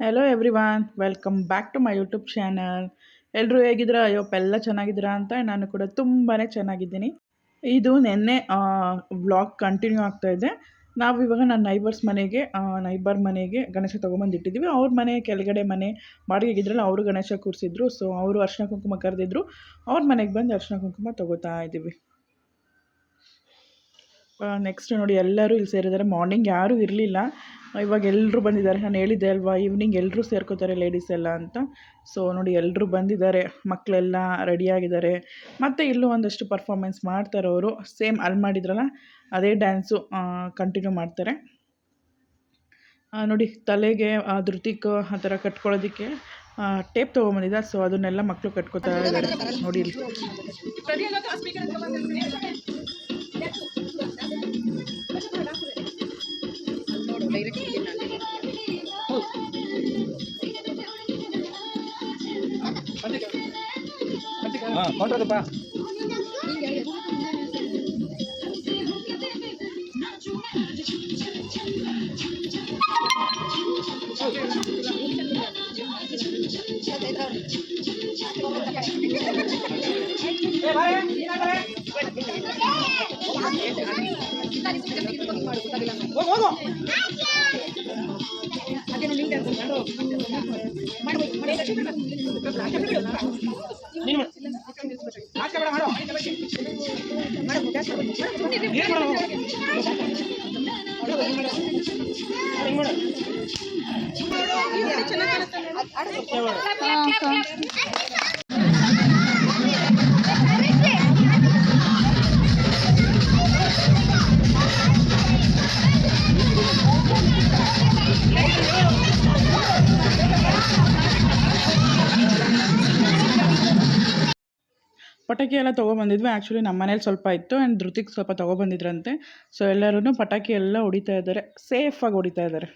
Hello everyone, welcome back to my YouTube channel. ಎಲ್ಲರೂ ಹೇಗಿದ್ದೀರಾ? ಅಯ್ಯಪ್ಪ ಎಲ್ಲ ಚೆನ್ನಾಗಿದ್ದೀರಾ ಅಂತ ನಾನು ಕೂಡ ತುಂಬಾ ಚೆನ್ನಾಗಿದ್ದೀನಿ. ಇದು ನಿನ್ನೆ ವ್ಲಾಗ್ ಕಂಟಿನ್ಯೂ ಆಗ್ತಾಯಿದೆ. ನಾವು ಇವಾಗ ನನ್ನ ನೈಬರ್ ಮನೆಗೆ ಗಣೇಶ ತೊಗೊಂಬಂದಿಟ್ಟಿದ್ದೀವಿ. ಅವ್ರ ಮನೆ ಕೆಳಗಡೆ ಮನೆ ಬಾಡಿಗೆಗಿದ್ರಲ್ಲ, ಅವರು ಗಣೇಶ ಕೂರಿಸಿದ್ರು. ಸೊ ಅವರು ಅರ್ಶಿನ ಕುಂಕುಮ ಕರೆದಿದ್ರು. ಅವ್ರ ಮನೆಗೆ ಬಂದು ಅರ್ಶಿನ ಕುಂಕುಮ ತೊಗೋತಾ ಇದ್ದೀವಿ. ನೆಕ್ಸ್ಟ್ ನೋಡಿ, ಎಲ್ಲರೂ ಇಲ್ಲಿ ಸೇರಿದ್ದಾರೆ. ಮಾರ್ನಿಂಗ್ ಯಾರೂ ಇರಲಿಲ್ಲ, ಇವಾಗ ಎಲ್ಲರೂ ಬಂದಿದ್ದಾರೆ. ನಾನು ಹೇಳಿದ್ದೆ ಅಲ್ವಾ, ಈವ್ನಿಂಗ್ ಎಲ್ಲರೂ ಸೇರ್ಕೋತಾರೆ ಲೇಡೀಸ್ ಎಲ್ಲ ಅಂತ. ಸೊ ನೋಡಿ, ಎಲ್ಲರೂ ಬಂದಿದ್ದಾರೆ, ಮಕ್ಕಳೆಲ್ಲ ರೆಡಿಯಾಗಿದ್ದಾರೆ. ಮತ್ತು ಇಲ್ಲೂ ಒಂದಷ್ಟು ಪರ್ಫಾರ್ಮೆನ್ಸ್ ಮಾಡ್ತಾರೆ ಅವರು. ಸೇಮ್ ಅಲ್ಲಿ ಮಾಡಿದ್ರಲ್ಲ ಅದೇ ಡ್ಯಾನ್ಸು ಕಂಟಿನ್ಯೂ ಮಾಡ್ತಾರೆ. ನೋಡಿ, ತಲೆಗೆ ಧೃತಿಕ್ ಆ ಥರ ಕಟ್ಕೊಳ್ಳೋದಕ್ಕೆ ಟೇಪ್ ತೊಗೊಂಬಂದಿದ್ದ. ಸೊ ಅದನ್ನೆಲ್ಲ ಮಕ್ಕಳು ಕಟ್ಕೋತಾ ಇದ್ದಾರೆ ನೋಡಿ ಇಲ್ಲಿ. ಪಟಾಕಿ ಎಲ್ಲ ತೊಗೊಬಂದಿದ್ವಿ. ಆ್ಯಕ್ಚುಲಿ ನಮ್ಮ ಮನೇಲಿ ಸ್ವಲ್ಪ ಇತ್ತು ಆ್ಯಂಡ್ ಧೃತಿಗೆ ಸ್ವಲ್ಪ ತೊಗೊಬಂದಿದ್ರಂತೆ. ಸೊ ಎಲ್ಲರೂ ಪಟಾಕಿ ಎಲ್ಲ ಹೊಡಿತಾ ಇದ್ದಾರೆ, ಸೇಫಾಗಿ ಹೊಡಿತಾ ಇದ್ದಾರೆ.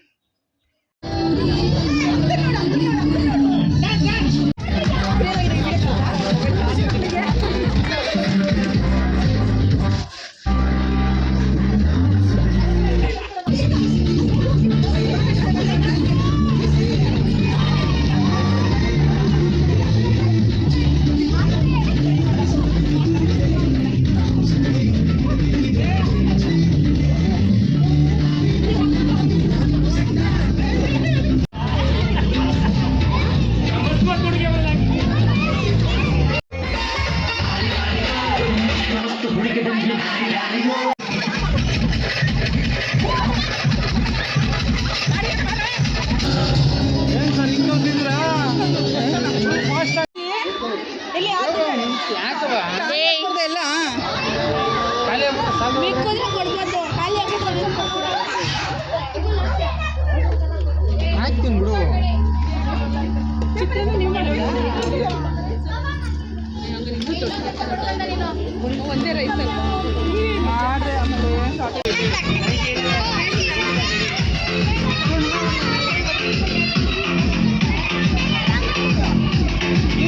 ಒಂದೇ ರೈಸ್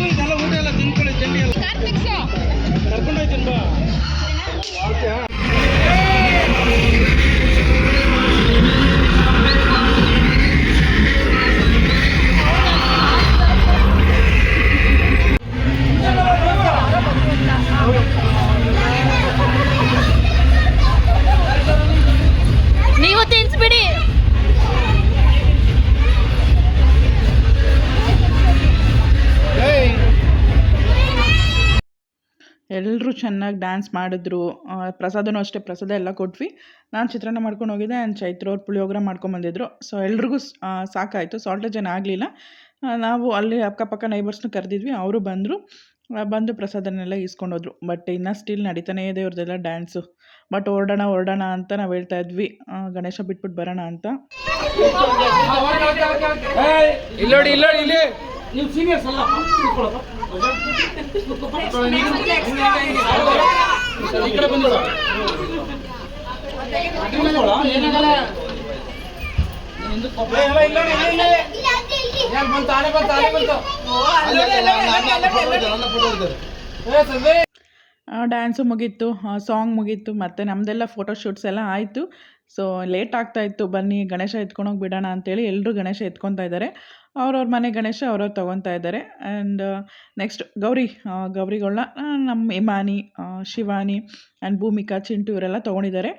ಇದೆಲ್ಲ ಊಟ ಎಲ್ಲ ತಿನ್ಕೊಳ್ಳಿ, ತಿಂಡಿ ಎಲ್ಲ ಕರ್ಕೊಂಡೋಯ್ತೀನಿ ಬಾ. ನೀವು ತಿನ್ಸ್ಬಿಡಿ. ಎಲ್ಲರೂ ಚೆನ್ನಾಗಿ ಡ್ಯಾನ್ಸ್ ಮಾಡಿದ್ರು. ಪ್ರಸಾದನೂ ಅಷ್ಟೇ, ಪ್ರಸಾದ ಎಲ್ಲ ಕೊಟ್ವಿ. ನಾನು ಚಿತ್ರಾನ್ನ ಮಾಡ್ಕೊಂಡು ಹೋಗಿದ್ದೆ ಆ್ಯಂಡ್ ಚೈತ್ರ ಅವ್ರು ಪುಳಿಯೋಗರೆ ಮಾಡ್ಕೊಂಬಂದಿದ್ರು. ಸೊ ಎಲ್ರಿಗೂ ಸಾಕಾಯಿತು, ಸಾಲ್ಟೇಜ್ ಏನು ಆಗಲಿಲ್ಲ. ನಾವು ಅಲ್ಲಿ ಅಕ್ಕಪಕ್ಕ ನೈಬರ್ಸ್ನು ಕರೆದಿದ್ವಿ, ಅವರು ಬಂದು ಪ್ರಸಾದನೆಲ್ಲ ಈಸ್ಕೊಂಡೋದ್ರು. ಬಟ್ ಇನ್ನೂ ಸ್ಟಿಲ್ ನಡೀತಾನೇ ಇದೆ ಇವ್ರದ್ದೆಲ್ಲ ಡ್ಯಾನ್ಸು. ಬಟ್ ಹೊರಡೋಣ ಅಂತ ನಾವು ಹೇಳ್ತಾ ಇದ್ವಿ, ಗಣೇಶ ಬಿಟ್ಬಿಟ್ಟು ಬರೋಣ ಅಂತ. ಇಲ್ಲಿ ನೀವು ಸೀನಿಯರ್ಸ್ ಅಲ್ಲ, ಈ ಕಡೆ ಬಂದು ಡ್ಯಾನ್ಸು ಮುಗೀತು, ಸಾಂಗ್ ಮುಗೀತು, ಮತ್ತು ನಮ್ಮದೆಲ್ಲ ಫೋಟೋ ಶೂಟ್ಸ್ ಎಲ್ಲ ಆಯಿತು. ಸೊ ಲೇಟ್ ಆಗ್ತಾಯಿತ್ತು, ಬನ್ನಿ ಗಣೇಶ ಎತ್ಕೊಂಡೋಗಿ ಬಿಡೋಣ ಅಂತೇಳಿ ಎಲ್ಲರೂ ಗಣೇಶ ಎತ್ಕೊತಾ ಇದ್ದಾರೆ. ಅವ್ರವ್ರ ಮನೆ ಗಣೇಶ ಅವ್ರವ್ರು ತೊಗೊತಾ ಇದ್ದಾರೆ. ಆ್ಯಂಡ್ ನೆಕ್ಸ್ಟ್ ಗೌರಿಗಳನ್ನ ನಮ್ಮ ಇಮಾನಿ, ಶಿವಾನಿ ಆ್ಯಂಡ್ ಭೂಮಿಕಾ, ಚಿಂಟು ಇವರೆಲ್ಲ ತೊಗೊಂಡಿದ್ದಾರೆ.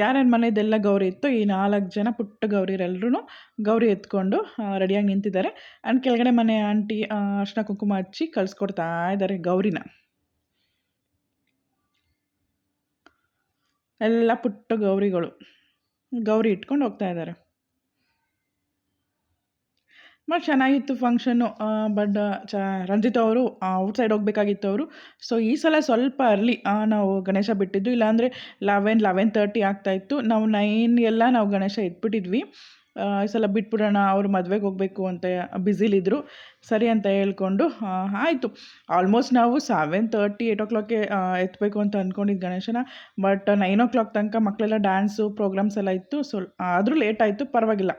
ಯಾರ್ಯಾರ ಮನೆಯದೆಲ್ಲ ಗೌರಿ ಇತ್ತು, ಈ 4 ಜನ ಪುಟ್ಟ ಗೌರಿರೆಲ್ಲರೂ ಗೌರಿ ಎತ್ಕೊಂಡು ರೆಡಿಯಾಗಿ ನಿಂತಿದ್ದಾರೆ. ಆ್ಯಂಡ್ ಕೆಳಗಡೆ ಮನೆ ಆಂಟಿ ಅರ್ಶಿನ ಕುಂಕುಮ ಹಚ್ಚಿ ಕಳಿಸ್ಕೊಡ್ತಾ ಇದ್ದಾರೆ ಗೌರಿನ. ಎಲ್ಲ ಪುಟ್ಟ ಗೌರಿಗಳು ಗೌರಿ ಇಟ್ಕೊಂಡು ಹೋಗ್ತಾ ಇದ್ದಾರೆ. ಬಟ್ ಚೆನ್ನಾಗಿತ್ತು ಫಂಕ್ಷನ್ನು. ಬಟ್ ರಂಜಿತ್ ಅವರು ಔಟ್ಸೈಡ್ ಹೋಗ್ಬೇಕಾಗಿತ್ತು ಅವರು. ಸೊ ಈ ಸಲ ಸ್ವಲ್ಪ ಅರ್ಲಿ ನಾವು ಗಣೇಶ ಬಿಟ್ಟಿದ್ದು, ಇಲ್ಲಾಂದರೆ 11:30 ಆಗ್ತಾಯಿತ್ತು. ನಾವು 9 ಎಲ್ಲ ನಾವು ಗಣೇಶ ಎತ್ಬಿಟ್ಟಿದ್ವಿ. ಈ ಸಲ ಬಿಟ್ಬಿಡೋಣ, ಅವರು ಮದುವೆಗೆ ಹೋಗಬೇಕು ಅಂತ ಬ್ಯುಸಿಲಿದ್ದರು. ಸರಿ ಅಂತ ಹೇಳ್ಕೊಂಡು ಆಯಿತು. ಆಲ್ಮೋಸ್ಟ್ ನಾವು 7:30, 8 ಎತ್ತಬೇಕು ಅಂತ ಅಂದ್ಕೊಂಡಿದ್ದು ಗಣೇಶನ. ಬಟ್ 9 ತನಕ ಮಕ್ಕಳೆಲ್ಲ ಡ್ಯಾನ್ಸು ಪ್ರೋಗ್ರಾಮ್ಸ್ ಎಲ್ಲ ಇತ್ತು. ಸೊ ಆದರೂ ಲೇಟ್ ಆಯಿತು, ಪರವಾಗಿಲ್ಲ.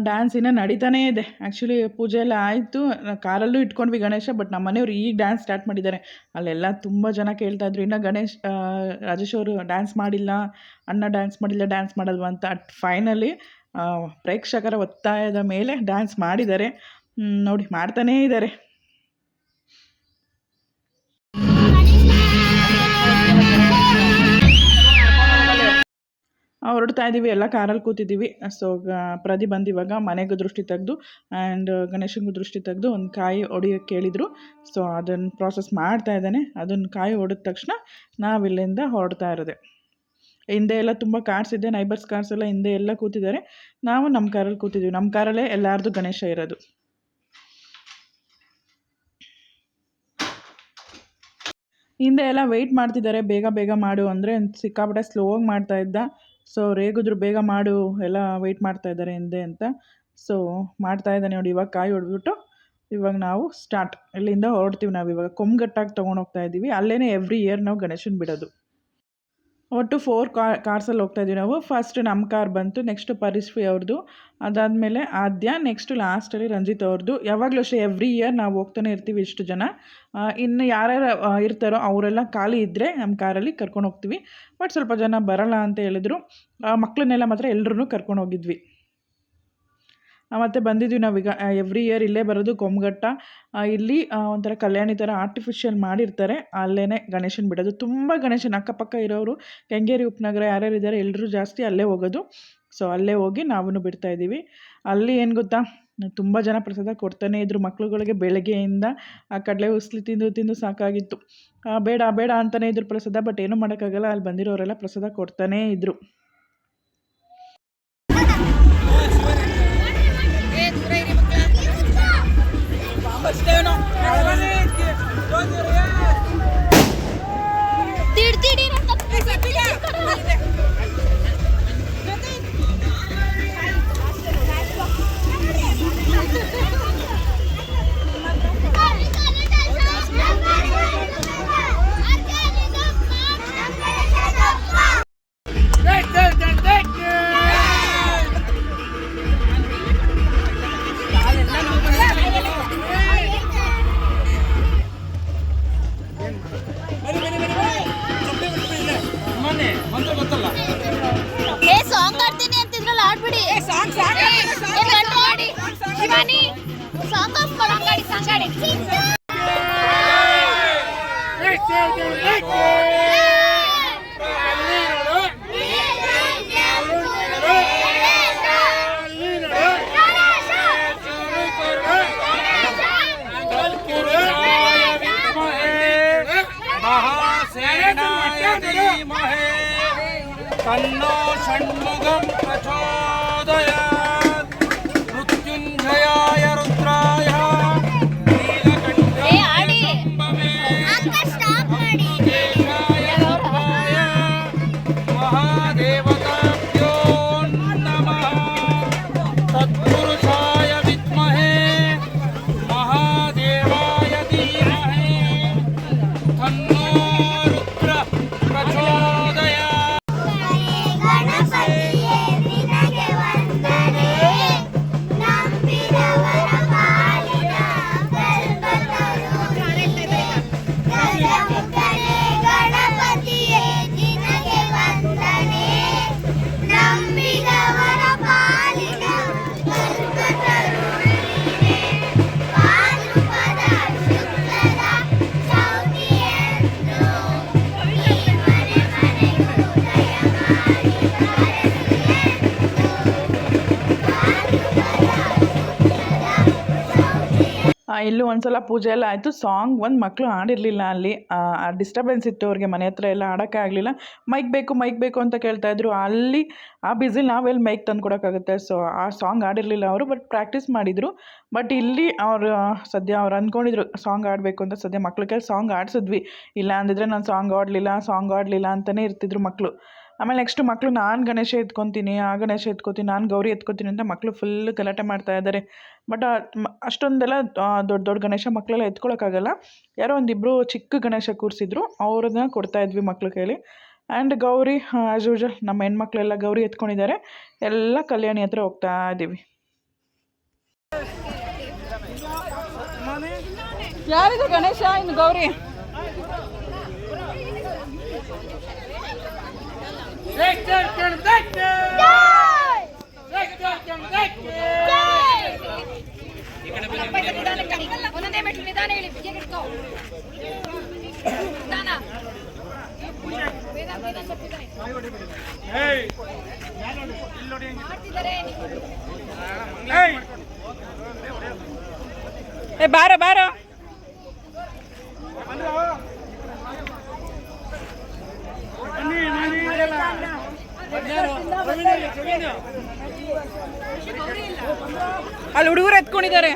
ಡ್ಯಾನ್ಸ್ ಇನ್ನೂ ನಡೀತಾನೇ ಇದೆ. ಆ್ಯಕ್ಚುಲಿ ಪೂಜೆ ಎಲ್ಲ ಆಯಿತು, ಕಾರಲ್ಲೂ ಇಟ್ಕೊಂಡ್ವಿ ಗಣೇಶ. ಬಟ್ ನಮ್ಮ ಮನೆಯವ್ರು ಈಗ ಡ್ಯಾನ್ಸ್ ಸ್ಟಾರ್ಟ್ ಮಾಡಿದ್ದಾರೆ. ಅಲ್ಲೆಲ್ಲ ತುಂಬ ಜನ ಕೇಳ್ತಾಯಿದ್ರು, ಇನ್ನು ರಾಜೇಶ್ ಅವರು ಡ್ಯಾನ್ಸ್ ಮಾಡಿಲ್ಲ, ಅಣ್ಣ ಡ್ಯಾನ್ಸ್ ಮಾಡಿಲ್ಲ, ಡ್ಯಾನ್ಸ್ ಮಾಡಲ್ವ ಅಂತ. ಫೈನಲಿ ಪ್ರೇಕ್ಷಕರ ಒತ್ತಾಯದ ಮೇಲೆ ಡ್ಯಾನ್ಸ್ ಮಾಡಿದ್ದಾರೆ. ನೋಡಿ ಮಾಡ್ತಾನೇ ಇದ್ದಾರೆ. ಹೊರಡ್ತಾ ಇದ್ದೀವಿ, ಎಲ್ಲ ಕಾರಲ್ಲಿ ಕೂತಿದ್ದೀವಿ. ಸೊ ಪ್ರದಿ ಬಂದು ಇವಾಗ ಮನೆಗೂ ದೃಷ್ಟಿ ತೆಗೆದು ಆ್ಯಂಡ್ ಗಣೇಶನಿಗೂ ದೃಷ್ಟಿ ತೆಗೆದು ಒಂದು ಕಾಯಿ ಹೊಡಿಯೋಕ್ಕೆ ಕೇಳಿದರು. ಸೊ ಅದನ್ನು ಪ್ರಾಸೆಸ್ ಮಾಡ್ತಾ ಇದ್ದಾನೆ. ಅದನ್ನು ಕಾಯಿ ಹೊಡೆದ ತಕ್ಷಣ ನಾವಿಲ್ಲಿಂದ ಹೊರಡ್ತಾ ಇರೋದೆ. ಹಿಂದೆ ಎಲ್ಲ ತುಂಬ ಕಾರ್ಸ್ ಇದೆ, ನೈಬರ್ಸ್ ಕಾರ್ಸ್ ಎಲ್ಲ ಹಿಂದೆ ಎಲ್ಲ ಕೂತಿದ್ದಾರೆ. ನಾವು ನಮ್ಮ ಕಾರಲ್ಲಿ ಕೂತಿದ್ದೀವಿ. ನಮ್ಮ ಕಾರಲ್ಲೇ ಎಲ್ಲರದು ಗಣೇಶ ಇರೋದು. ಹಿಂದೆ ಎಲ್ಲ ವೆಯ್ಟ್ ಮಾಡ್ತಿದ್ದಾರೆ, ಬೇಗ ಬೇಗ ಮಾಡು ಅಂದರೆ. ಸಿಕ್ಕಾಪಟ್ಟೆ ಸ್ಲೋವಾಗಿ ಮಾಡ್ತಾಯಿದ್ದ. ಸೊ ರೇಗಿದ್ರು, ಬೇಗ ಮಾಡು, ಎಲ್ಲ ವೆಯ್ಟ್ ಮಾಡ್ತಾಯಿದ್ದಾರೆ ಹಿಂದೆ ಅಂತ. ಸೊ ಮಾಡ್ತಾಯಿದ್ದಾನೆ ನೋಡಿ. ಇವಾಗ ಕಾಯಿ ಹೊಡೆದ್ಬಿಟ್ಟು ಇವಾಗ ನಾವು ಸ್ಟಾರ್ಟ್. ಇಲ್ಲಿಂದ ಹೊರಡ್ತೀವಿ. ನಾವು ಇವಾಗ ಕೊಂಬಗಟ್ಟಾಗಿ ತೊಗೊಂಡೋಗ್ತಾ ಇದ್ದೀವಿ. ಅಲ್ಲೇ ಎವ್ರಿ ಇಯರ್ ನಾವು ಗಣೇಶನ ಬಿಡೋದು. ಒಟ್ಟು 4 ಕಾರ್ಸಲ್ಲಿ ಹೋಗ್ತಾಯಿದ್ದೀವಿ ನಾವು. ಫಸ್ಟ್ ನಮ್ಮ ಕಾರ್ ಬಂತು, ನೆಕ್ಸ್ಟು ಪರಿಶ್ರೀ ಅವ್ರದ್ದು, ಅದಾದಮೇಲೆ ಆದ್ಯ, ನೆಕ್ಸ್ಟು ಲಾಸ್ಟಲ್ಲಿ ರಂಜಿತ್ ಅವ್ರದ್ದು. ಯಾವಾಗಲೂ ಅಷ್ಟೇ ಎವ್ರಿ ಇಯರ್ ನಾವು ಹೋಗ್ತಾನೆ ಇರ್ತೀವಿ ಇಷ್ಟು ಜನ. ಇನ್ನು ಯಾರ್ಯಾರು ಇರ್ತಾರೋ ಅವರೆಲ್ಲ ಖಾಲಿ ಇದ್ದರೆ ನಮ್ಮ ಕಾರಲ್ಲಿ ಕರ್ಕೊಂಡು ಹೋಗ್ತೀವಿ. ಬಟ್ ಸ್ವಲ್ಪ ಜನ ಬರೋಲ್ಲ ಅಂತ ಹೇಳಿದ್ರು. ಮಕ್ಕಳನ್ನೆಲ್ಲ ಮಾತ್ರ ಎಲ್ಲರೂ ಕರ್ಕೊಂಡು ಹೋಗಿದ್ವಿ. ಮತ್ತು ಬಂದಿದ್ವಿ ನಾವೀಗ. ಎವ್ರಿ ಇಯರ್ ಇಲ್ಲೇ ಬರೋದು ಕೊಂಬಘಟ್ಟ. ಇಲ್ಲಿ ಒಂಥರ ಕಲ್ಯಾಣಿ ಥರ ಆರ್ಟಿಫಿಷಿಯಲ್ ಮಾಡಿರ್ತಾರೆ, ಅಲ್ಲೇ ಗಣೇಶನ ಬಿಡೋದು. ತುಂಬ ಗಣೇಶನ ಅಕ್ಕಪಕ್ಕ ಇರೋರು, ಕೆಂಗೇರಿ ಉಪನಗರ ಯಾರ್ಯಾರು ಇದ್ದಾರೆ ಎಲ್ಲರೂ ಜಾಸ್ತಿ ಅಲ್ಲೇ ಹೋಗೋದು. ಸೊ ಅಲ್ಲೇ ಹೋಗಿ ನಾವು ಬಿಡ್ತಾಯಿದ್ದೀವಿ. ಅಲ್ಲಿ ಏನು ಗೊತ್ತಾ, ತುಂಬ ಜನ ಪ್ರಸಾದ ಕೊಡ್ತಾನೇ ಇದ್ದರು ಮಕ್ಳುಗಳಿಗೆ. ಬೆಳಗ್ಗೆಯಿಂದ ಆ ಕಡಲೆ ಉಸ್ಲಿ ತಿಂದು ತಿಂದು ಸಾಕಾಗಿತ್ತು. ಬೇಡ ಬೇಡ ಅಂತಲೇ ಇದ್ರು ಪ್ರಸಾದ. ಬಟ್ ಏನೂ ಮಾಡೋಕ್ಕಾಗಲ್ಲ, ಅಲ್ಲಿ ಬಂದಿರೋರೆಲ್ಲ ಪ್ರಸಾದ ಕೊಡ್ತಾನೇ ಇದ್ದರು. ಬನ್ನಿ ಸಾಂಗ್ ಆಫ್ ಕೊಡಂಗಾಡಿ ಸಂಗಾಡಿ तन्नो षण्मुखं प्रचोदयात् मृत्युञ्जयाय रुद्राय नीलकण्ठाय शम्भवे महादेवताभ्यो नमः तत्पुरुषाय विद्महे महादेवाय धीमहि तन्नो रुद्र प्रचोदयात् ಇಲ್ಲೂ ಒಂದ್ಸಲ ಪೂಜೆ ಎಲ್ಲ ಆಯಿತು. ಸಾಂಗ್ ಒಂದು ಮಕ್ಕಳು ಹಾಡಿರಲಿಲ್ಲ ಅಲ್ಲಿ, ಡಿಸ್ಟರ್ಬೆನ್ಸ್ ಇತ್ತು ಅವ್ರಿಗೆ, ಮನೆ ಹತ್ರ ಎಲ್ಲ ಆಡೋಕ್ಕೆ ಆಗಲಿಲ್ಲ. ಮೈಕ್ ಬೇಕು ಅಂತ ಕೇಳ್ತಾಯಿದ್ರು. ಅಲ್ಲಿ ಆ ಬ್ಯುಸಿಲಿ ನಾವೆಲ್ಲಿ ಮೈಕ್ ತಂದು ಕೊಡೋಕ್ಕಾಗುತ್ತೆ. ಸೊ ಆ ಸಾಂಗ್ ಆಡಿರಲಿಲ್ಲ ಅವರು, ಬಟ್ ಪ್ರಾಕ್ಟೀಸ್ ಮಾಡಿದರು. ಬಟ್ ಇಲ್ಲಿ ಅವ್ರು ಅವ್ರು ಅಂದ್ಕೊಂಡಿದ್ರು ಸಾಂಗ್ ಆಡಬೇಕು ಅಂತ. ಸದ್ಯ ಮಕ್ಳ ಕೈಲಿ ಸಾಂಗ್ ಆಡಿಸಿದ್ವಿ, ಇಲ್ಲ ಅಂದಿದ್ರೆ ನಾನು ಸಾಂಗ್ ಆಡಲಿಲ್ಲ ಅಂತಲೇ ಇರ್ತಿದ್ರು ಮಕ್ಕಳು. ಆಮೇಲೆ ನೆಕ್ಸ್ಟು ಮಕ್ಕಳು ನಾನು ಗಣೇಶ ಎತ್ಕೊತೀನಿ, ನಾನು ಗೌರಿ ಎತ್ಕೊತೀನಿ ಅಂತ ಮಕ್ಕಳು ಫುಲ್ ಗಲಾಟೆ ಮಾಡ್ತಾ ಇದ್ದಾರೆ. ಬಟ್ ಅಷ್ಟೊಂದೆಲ್ಲ ದೊಡ್ಡ ಗಣೇಶ ಮಕ್ಕಳೆಲ್ಲ ಎತ್ಕೊಳ್ಳೋಕ್ಕಾಗಲ್ಲ. ಯಾರೋ ಒಂದಿಬ್ಬರು ಚಿಕ್ಕ ಗಣೇಶ ಕೂರಿಸಿದ್ರು, ಅವ್ರನ್ನ ಕೊಡ್ತಾಯಿದ್ವಿ ಮಕ್ಳ ಕೈಲಿ. ಆ್ಯಂಡ್ ಗೌರಿ ಆ್ಯಸ್ ಯೂಶುವಲ್ ನಮ್ಮ ಹೆಣ್ಮಕ್ಳೆಲ್ಲ ಗೌರಿ ಎತ್ಕೊಂಡಿದ್ದಾರೆ. ಎಲ್ಲ ಕಲ್ಯಾಣಿ ಹತ್ರ ಹೋಗ್ತಾ ಇದ್ದೀವಿ. ಯಾರಿದು ಗಣೇಶ, ಇನ್ನು ಗೌರಿ? ಒಂದೊಂದೇ ಮೆಟ್ಲು ನಿಧಾನ ಹೇಳಿ ಬಾರ ಅಲ್ಲಿ ಹುಡುಗರು ಎತ್ಕೊಂಡಿದ್ದಾರೆ.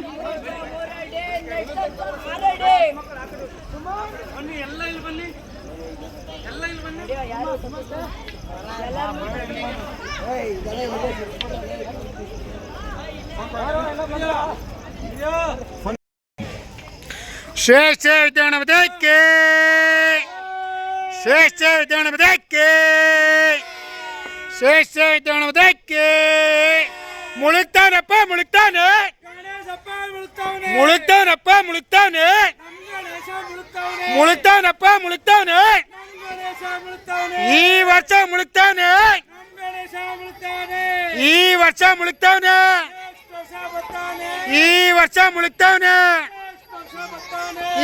ಶ್ರೇಷ್ಠ ವಿದ್ಯಾನವದಕ್ಕೆ ಮುಳುಗ್ತಾನಪ್ಪ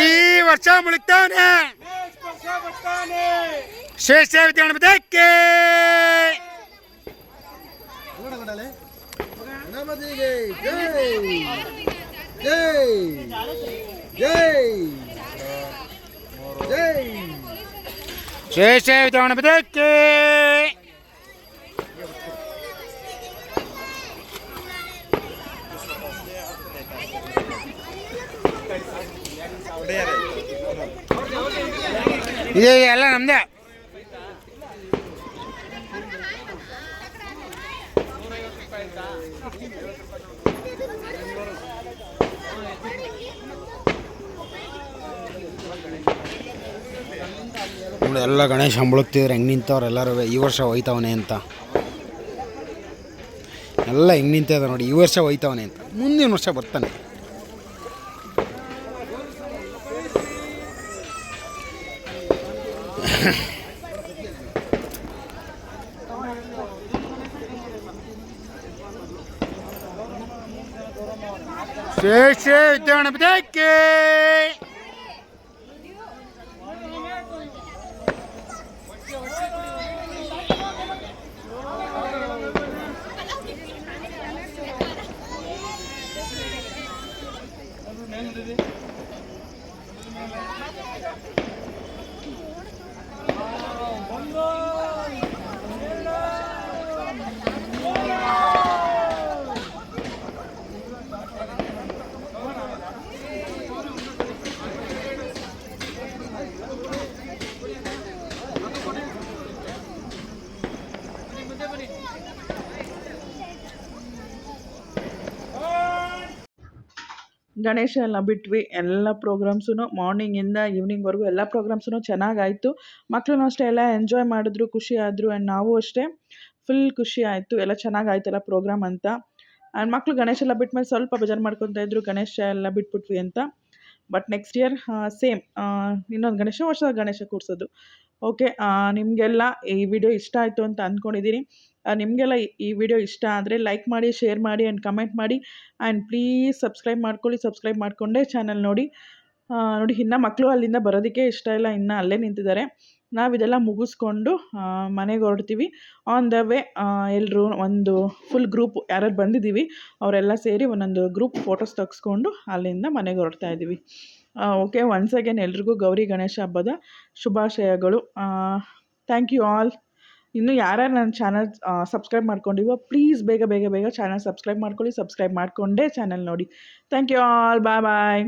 ಈ ವರ್ಷ ಮುಳುಗ್ತಾನೆ. ಶ್ರೇಷ್ಠ ವಿದ್ಯಾನವದಕ್ಕೆ ಶ್ರೇಷ್ಠ ವಿದ್ಯಾನವದಕ್ಕೆ ಇದೆ ಎಲ್ಲ ನಮ್ದೇ. ನೋಡಿ ಎಲ್ಲ ಗಣೇಶ ಮುಳುಗ್ತಿದ್ರೆ ಹೆಂಗೆ ನಿಂತವ್ರು ಎಲ್ಲರೂ. ಈ ವರ್ಷ ಹೋಯ್ತವನೆ ಅಂತ ಎಲ್ಲ ಹೆಂಗೆ ನಿಂತಿದೆ ನೋಡಿ. ಈ ವರ್ಷ ಹೋಯ್ತವನೆ ಅಂತ, ಮುಂದಿನ ವರ್ಷ ಬರ್ತಾನೆ. ಶ್ರೀ ಶ್ರೀ ವಿದ್ಯಾಗಣಪತಿಗೆ ಗಣೇಶ ಎಲ್ಲ ಬಿಟ್ವಿ. ಎಲ್ಲ ಪ್ರೋಗ್ರಾಮ್ಸೂ ಮಾರ್ನಿಂಗಿಂದ ಈವ್ನಿಂಗ್ವರೆಗೂ ಎಲ್ಲ ಪ್ರೋಗ್ರಾಮ್ಸೂ ಚೆನ್ನಾಗಾಯಿತು. ಮಕ್ಕಳು ಅಷ್ಟೇ ಎಲ್ಲ ಎಂಜಾಯ್ ಮಾಡಿದ್ರು, ಖುಷಿ ಆದರು. ಆ್ಯಂಡ್ ನಾವು ಅಷ್ಟೇ ಫುಲ್ ಖುಷಿ ಆಯಿತು, ಎಲ್ಲ ಚೆನ್ನಾಗಾಯ್ತಲ್ಲ ಪ್ರೋಗ್ರಾಮ್ ಅಂತ. ಆ್ಯಂಡ್ ಮಕ್ಕಳು ಗಣೇಶ ಎಲ್ಲ ಬಿಟ್ಮೇಲೆ ಸ್ವಲ್ಪ ಬೇಜಾರು ಮಾಡ್ಕೊತಾ ಇದ್ರು, ಗಣೇಶ ಎಲ್ಲ ಬಿಟ್ಬಿಟ್ವಿ ಅಂತ. ಬಟ್ ನೆಕ್ಸ್ಟ್ ಇಯರ್ ಸೇಮ್ ಇನ್ನೊಂದು ವರ್ಷದ ಗಣೇಶ ಕೂರಿಸೋದು. ಓಕೆ, ನಿಮಗೆಲ್ಲ ಈ ವಿಡಿಯೋ ಇಷ್ಟ ಆಯಿತು ಅಂತ ಅಂದ್ಕೊಂಡಿದ್ದೀನಿ. ನಿಮಗೆಲ್ಲ ಈ ವಿಡಿಯೋ ಇಷ್ಟ ಆದರೆ ಲೈಕ್ ಮಾಡಿ, ಶೇರ್ ಮಾಡಿ ಆ್ಯಂಡ್ ಕಮೆಂಟ್ ಮಾಡಿ. ಆ್ಯಂಡ್ ಪ್ಲೀಸ್ ಸಬ್ಸ್ಕ್ರೈಬ್ ಮಾಡ್ಕೊಳ್ಳಿ. ಸಬ್ಸ್ಕ್ರೈಬ್ ಮಾಡಿಕೊಂಡೇ ಚಾನಲ್ ನೋಡಿ. ನೋಡಿ, ಇನ್ನು ಮಕ್ಕಳು ಅಲ್ಲಿಂದ ಬರೋದಕ್ಕೆ ಇಷ್ಟ ಇಲ್ಲ, ಇನ್ನು ಅಲ್ಲೇ ನಿಂತಿದ್ದಾರೆ. ನಾವಿದೆಲ್ಲ ಮುಗಿಸ್ಕೊಂಡು ಮನೆಗೆ ಹೊರಡ್ತೀವಿ. ಆನ್ ದ ವೇ ಎಲ್ಲರೂ ಒಂದು ಫುಲ್ ಗ್ರೂಪ್ ಯಾರ್ಯಾರು ಬಂದಿದ್ದೀವಿ ಅವರೆಲ್ಲ ಸೇರಿ ಒಂದೊಂದು ಗ್ರೂಪ್ ಫೋಟೋಸ್ ತೆಗೆಸ್ಕೊಂಡು ಅಲ್ಲಿಂದ ಮನೆಗೆ ಹೊರಡ್ತಾ ಇದ್ದೀವಿ. ಓಕೆ, ಒನ್ಸ್ ಅಗೇನ್ ಎಲ್ರಿಗೂ ಗೌರಿ ಗಣೇಶ ಹಬ್ಬದ ಶುಭಾಶಯಗಳು. Thank you all. ಇನ್ನು ಯಾರ್ಯಾರು ನನ್ನ ಚಾನಲ್ ಸಬ್ಸ್ಕ್ರೈಬ್ ಮಾಡ್ಕೊಂಡಿವೋ ಪ್ಲೀಸ್ ಬೇಗ ಬೇಗ ಬೇಗ ಚಾನಲ್ ಸಬ್ಸ್ಕ್ರೈಬ್ ಮಾಡ್ಕೊಳ್ಳಿ. ಸಬ್ಸ್ಕ್ರೈಬ್ ಮಾಡಿಕೊಂಡೇ ಚಾನಲ್ ನೋಡಿ. Thank you all. Bye bye.